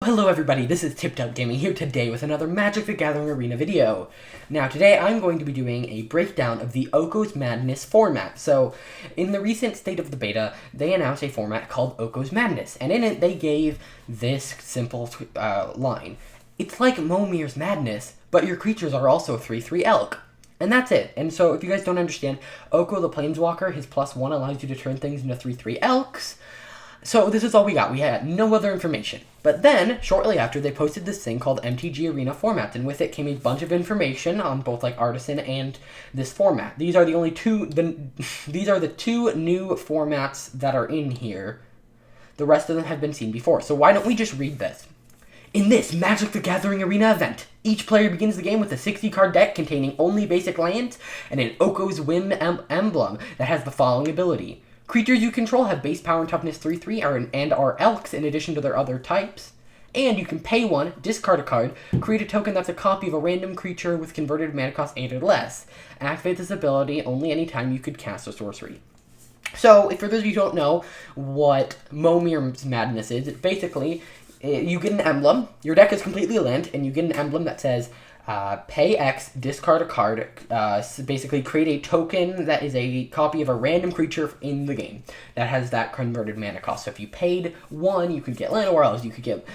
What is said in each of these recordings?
Hello everybody, this is Tipped Up Gaming here today with another Magic the Gathering Arena video. Now today I'm going to be doing a breakdown of the Oko's Madness format. So in the recent state of the beta, they announced a format called Oko's Madness, and in it they gave this simple line. It's like Momir's Madness, but your creatures are also 3/3 elk. And that's it. And so if you guys don't understand, Oko the Planeswalker, his +1 allows you to turn things into 3/3 elks. So this is all we got. We had no other information. But then, shortly after, they posted this thing called MTG Arena format, and with it came a bunch of information on both like Artisan and this format. These are the only these are the two new formats that are in here. The rest of them have been seen before. So why don't we just read this? In this Magic the Gathering Arena event, each player begins the game with a 60-card deck containing only basic lands and an Oko's Whim emblem that has the following ability. Creatures you control have base power and toughness 3/3 and are elks in addition to their other types. And you can pay one, discard a card, create a token that's a copy of a random creature with converted mana cost 8 or less. Activate this ability only anytime you could cast a sorcery. So, for those of you who don't know what Momir's Madness is, it's basically, you get an emblem, your deck is completely land, and you get an emblem that says, pay X, discard a card, basically create a token that is a copy of a random creature in the game that has that converted mana cost. So if you paid 1, you could get land, or else you could get,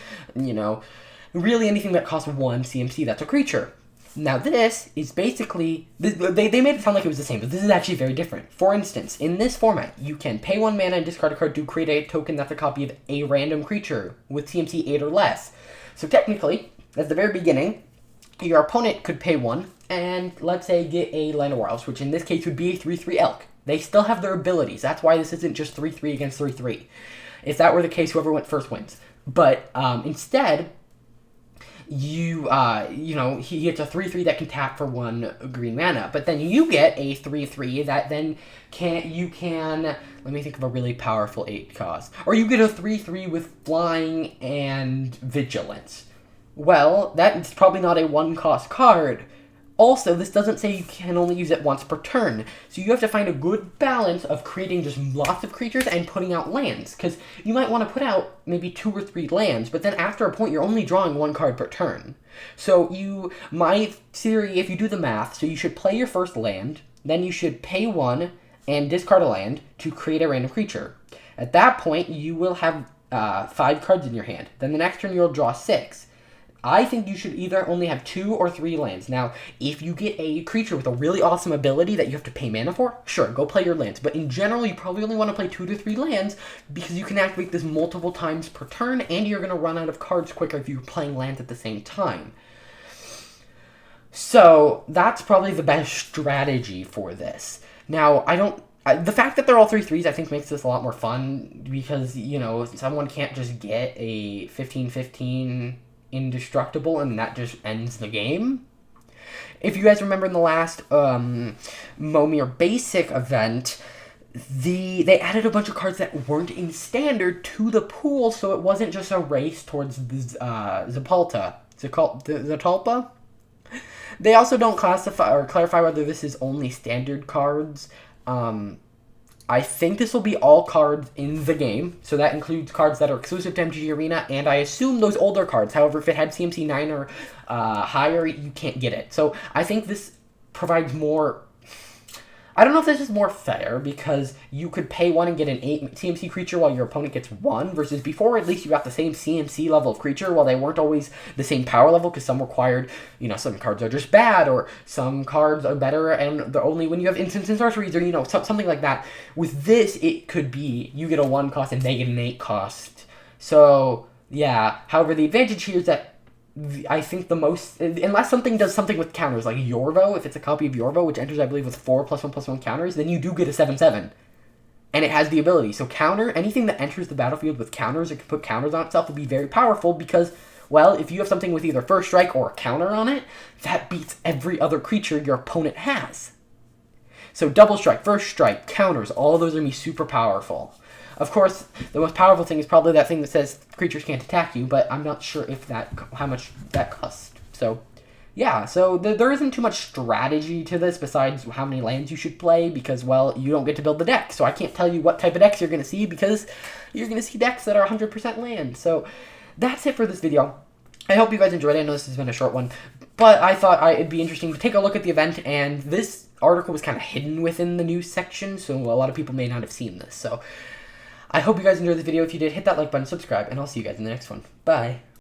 really anything that costs 1 CMC that's a creature. Now this is basically, they made it sound like it was the same, but this is actually very different. For instance, in this format, you can pay 1 mana and discard a card to create a token that's a copy of a random creature with CMC 8 or less. So technically, at the very beginning, your opponent could pay 1, and let's say get a Land of Wilds, which in this case would be a 3/3 elk. They still have their abilities. That's why this isn't just 3/3 against 3/3. If that were the case, whoever went first wins. But instead, he gets a 3/3 that can tap for 1 green mana. But then you get a 3/3 that then let me think of a really powerful 8 cost. Or you get a 3/3 with flying and vigilance. Well, that's probably not a 1-cost card. Also, this doesn't say you can only use it once per turn. So you have to find a good balance of creating just lots of creatures and putting out lands. Because you might want to put out maybe 2 or 3 lands, but then after a point you're only drawing 1 card per turn. So my theory, if you do the math, so you should play your first land, then you should pay 1 and discard a land to create a random creature. At that point, you will have 5 cards in your hand. Then the next turn you'll draw 6. I think you should either only have 2 or 3 lands. Now, if you get a creature with a really awesome ability that you have to pay mana for, sure, go play your lands. But in general, you probably only want to play 2 to 3 lands because you can activate this multiple times per turn, and you're going to run out of cards quicker if you're playing lands at the same time. So, that's probably the best strategy for this. Now, the fact that they're all 3/3s, I think, makes this a lot more fun because, someone can't just get a 15/15 indestructible and that just ends the game. If you guys remember in the last Momir Basic event, they added a bunch of cards that weren't in Standard to the pool, so it wasn't just a race towards the Zapalta. Zatalpa? They also don't classify or clarify whether this is only Standard cards. I think this will be all cards in the game, so that includes cards that are exclusive to MTG Arena, and I assume those older cards. However, if it had CMC 9 or higher, you can't get it. So I think this provides more. I don't know if this is more fair, because you could pay 1 and get an 8 CMC creature while your opponent gets 1, versus before at least you got the same CMC level of creature, while they weren't always the same power level, because some required, some cards are just bad, or some cards are better, and they're only when you have instants and sorceries, or, something like that. With this, it could be, you get a 1 cost and they get an 8 cost. So, yeah. However, the advantage here is that I think the most, unless something does something with counters, like Yorvo, if it's a copy of Yorvo, which enters, I believe, with 4 +1/+1 counters, then you do get a 7/7. And it has the ability. So anything that enters the battlefield with counters or can put counters on itself will be very powerful because, well, if you have something with either first strike or a counter on it, that beats every other creature your opponent has. So double strike, first strike, counters, all of those are going to be super powerful. Of course, the most powerful thing is probably that thing that says creatures can't attack you, but I'm not sure how much that costs. So, yeah, so there isn't too much strategy to this besides how many lands you should play because, well, you don't get to build the deck. So I can't tell you what type of decks you're going to see because you're going to see decks that are 100% land. So that's it for this video. I hope you guys enjoyed it. I know this has been a short one, but I thought it'd be interesting to take a look at the event, and this article was kind of hidden within the news section, so a lot of people may not have seen this. So I hope you guys enjoyed the video. If you did, hit that like button, subscribe, and I'll see you guys in the next one. Bye.